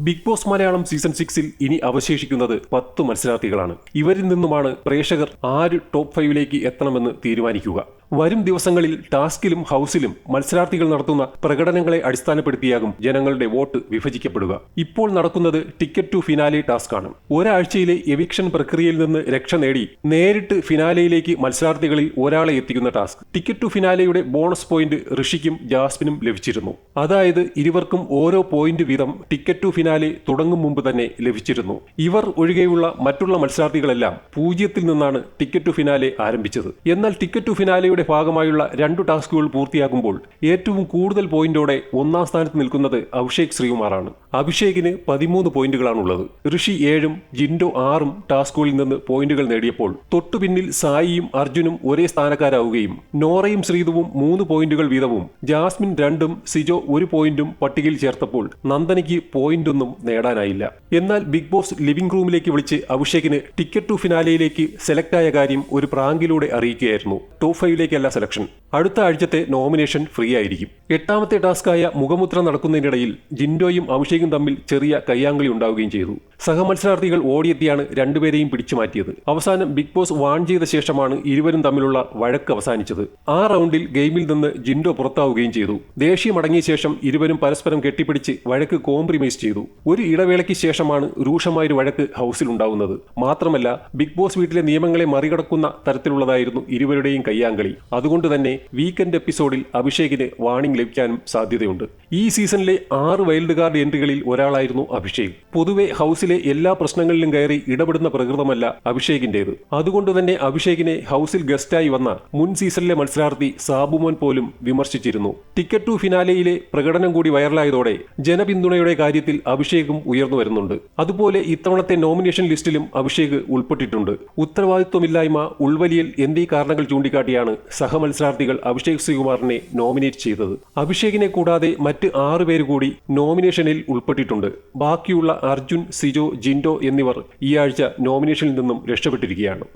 Big boss Malayalam season 6-ൽ ഇനി അവശേഷിക്കുന്നത് 10 മത്സരാർത്ഥികളാണ്. ഇവരിൽ നിന്നുമാണ് പ്രേക്ഷകർ ആര് ടോപ്പ് 5-ലേക്ക് എത്തണമെന്ന് തീരുമാനിക്കുക. വരും ദിവസങ്ങളിൽ ടാസ്കിലും ഹൗസിലും മത്സരാർത്ഥികൾ നടത്തുന്ന പ്രകടനങ്ങളെ അടിസ്ഥാനപ്പെടുത്തിയാകും ജനങ്ങളുടെ വോട്ട് വിഭജിക്കപ്പെടുക. ഇപ്പോൾ നടക്കുന്നത് ടിക്കറ്റ് ടു ഫിനാലെ ടാസ്കാണ്. ഒരാഴ്ചയിലെ എവിക്ഷൻ പ്രക്രിയയിൽ നിന്ന് രക്ഷ നേടി നേരിട്ട് ഫിനാലയിലേക്ക് മത്സരാർത്ഥികളിൽ ഒരാളെ എത്തിക്കുന്ന ടാസ്ക്. ടിക്കറ്റ് ടു ഫിനാലയുടെ ബോണസ് പോയിന്റ് ഋഷിക്കും ജാസ്മിനും ലഭിച്ചിരുന്നു. അതായത് ഇരുവർക്കും ഓരോ പോയിന്റ് വീതം ടിക്കറ്റ് ടു ഫിനാലെ തുടങ്ങും മുമ്പ് തന്നെ ലഭിച്ചിരുന്നു. ഇവർ ഒഴികെയുള്ള മറ്റുള്ള മത്സരാർത്ഥികളെല്ലാം 0-ൽ നിന്നാണ് ടിക്കറ്റ് ടു ഫിനാലെ ആരംഭിച്ചത്. എന്നാൽ ടിക്കറ്റ് ടു ഫിനാലെ ഭാഗമായുള്ള 2 ടാസ്കുകൾ പൂർത്തിയാക്കുമ്പോൾ ഏറ്റവും കൂടുതൽ പോയിന്റോടെ 1-ാം സ്ഥാനത്ത് നിൽക്കുന്നത് അഭിഷേക് ശ്രീകുമാറാണ്. അഭിഷേകിന് 13 പോയിന്റുകളാണുള്ളത്. ഋഷി 7-ഉം ജിൻഡോ 6-ഉം ടാസ്കുകളിൽ നിന്ന് പോയിന്റുകൾ നേടിയപ്പോൾ തൊട്ടുപിന്നിൽ സായിയും അർജുനും ഒരേ സ്ഥാനക്കാരാവുകയും നോറയും ശ്രീതുവും 3 പോയിന്റുകൾ വീതവും ജാസ്മിൻ 2-ഉം സിജോ 1 പോയിന്റും പട്ടികയിൽ ചേർത്തപ്പോൾ നന്ദനയ്ക്ക് പോയിന്റൊന്നും നേടാനായില്ല. എന്നാൽ ബിഗ് ബോസ് ലിവിംഗ് റൂമിലേക്ക് വിളിച്ച് അഭിഷേകിന് ടിക്കറ്റ് ടു ഫിനാലയിലേക്ക് സെലക്ട് ആയ കാര്യം ഒരു പ്രാങ്കിലൂടെ അറിയിക്കുകയായിരുന്നു. ടോപ്പ് 5-ലേക്കല്ല സെലക്ഷൻ. അടുത്ത ആഴ്ചത്തെ നോമിനേഷൻ ഫ്രീ ആയിരിക്കും. 8ാമത്തെ ടാസ്കായ മുഖമുദ്ര നടക്കുന്നതിനിടയിൽ ജിൻഡോയും അഭിഷേകും തമ്മിൽ ചെറിയ കയ്യാങ്കളി ഉണ്ടാവുകയും ചെയ്തു. സഹമത്സരാർത്ഥികൾ ഓടിയെത്തിയാണ് രണ്ടുപേരെയും പിടിച്ചു മാറ്റിയത്. അവസാനം ബിഗ് ബോസ് വാൺ ചെയ്ത ശേഷമാണ് ഇരുവരും തമ്മിലുള്ള വഴക്ക് അവസാനിച്ചത്. ആ റൗണ്ടിൽ ഗെയിമിൽ നിന്ന് ജിൻഡോ പുറത്താവുകയും ചെയ്തു. ദേഷ്യമടങ്ങിയ ശേഷം ഇരുവരും പരസ്പരം കെട്ടിപ്പിടിച്ച് വഴക്ക് കോംപ്രമൈസ് ചെയ്തു. ഒരു ഇടവേളയ്ക്ക് ശേഷമാണ് രൂക്ഷമായൊരു വഴക്ക് ഹൗസിൽ ഉണ്ടാവുന്നത്. മാത്രമല്ല ബിഗ് ബോസ് വീട്ടിലെ നിയമങ്ങളെ മറികടക്കുന്ന തരത്തിലുള്ളതായിരുന്നു ഇരുവരുടെയും കയ്യാങ്കളി. അതുകൊണ്ട് തന്നെ വീക്കെൻഡ് എപ്പിസോഡിൽ അഭിഷേകിന് വാണിംഗ് ലഭിക്കാനും സാധ്യതയുണ്ട്. ഈ സീസണിലെ 6 വൈൽഡ് കാർഡ് എൻട്രികളിൽ ഒരാളായിരുന്നു അഭിഷേക്. പൊതുവെ ഹൗസിലെ എല്ലാ പ്രശ്നങ്ങളിലും കയറി ഇടപെടുന്ന പ്രകൃതമല്ല അഭിഷേകിന്റേത്. അതുകൊണ്ട് തന്നെ അഭിഷേകിനെ ഹൗസിൽ ഗസ്റ്റായി വന്ന മുൻ സീസണിലെ മത്സരാർത്ഥി സാബുമോൻ പോലും വിമർശിച്ചിരുന്നു. ടിക്കറ്റ് ടു ഫിനാലയിലെ പ്രകടനം കൂടി വൈറലായതോടെ ജനപിന്തുണയുടെ കാര്യത്തിൽ അഭിഷേകും ഉയർന്നു വരുന്നുണ്ട്. അതുപോലെ ഇത്തവണത്തെ നോമിനേഷൻ ലിസ്റ്റിലും അഭിഷേക് ഉൾപ്പെട്ടിട്ടുണ്ട്. ഉത്തരവാദിത്വമില്ലായ്മ, ഉൾവലിയൽ എന്നീ കാരണങ്ങൾ ചൂണ്ടിക്കാട്ടിയാണ് സഹമത്സരാർത്ഥികൾ അഭിഷേക് ശ്രീകുമാറിനെ നോമിനേറ്റ് ചെയ്തത്. അഭിഷേകിനെ കൂടാതെ മറ്റ് 6 പേര് കൂടി നോമിനേഷനിൽ ഉൾപ്പെട്ടിട്ടുണ്ട്. ബാക്കിയുള്ള അർജുൻ, സിജോ, ജിൻഡോ എന്നിവർ ഈ ആഴ്ച നോമിനേഷനിൽ നിന്നും രക്ഷപ്പെട്ടിരിക്കുകയാണ്.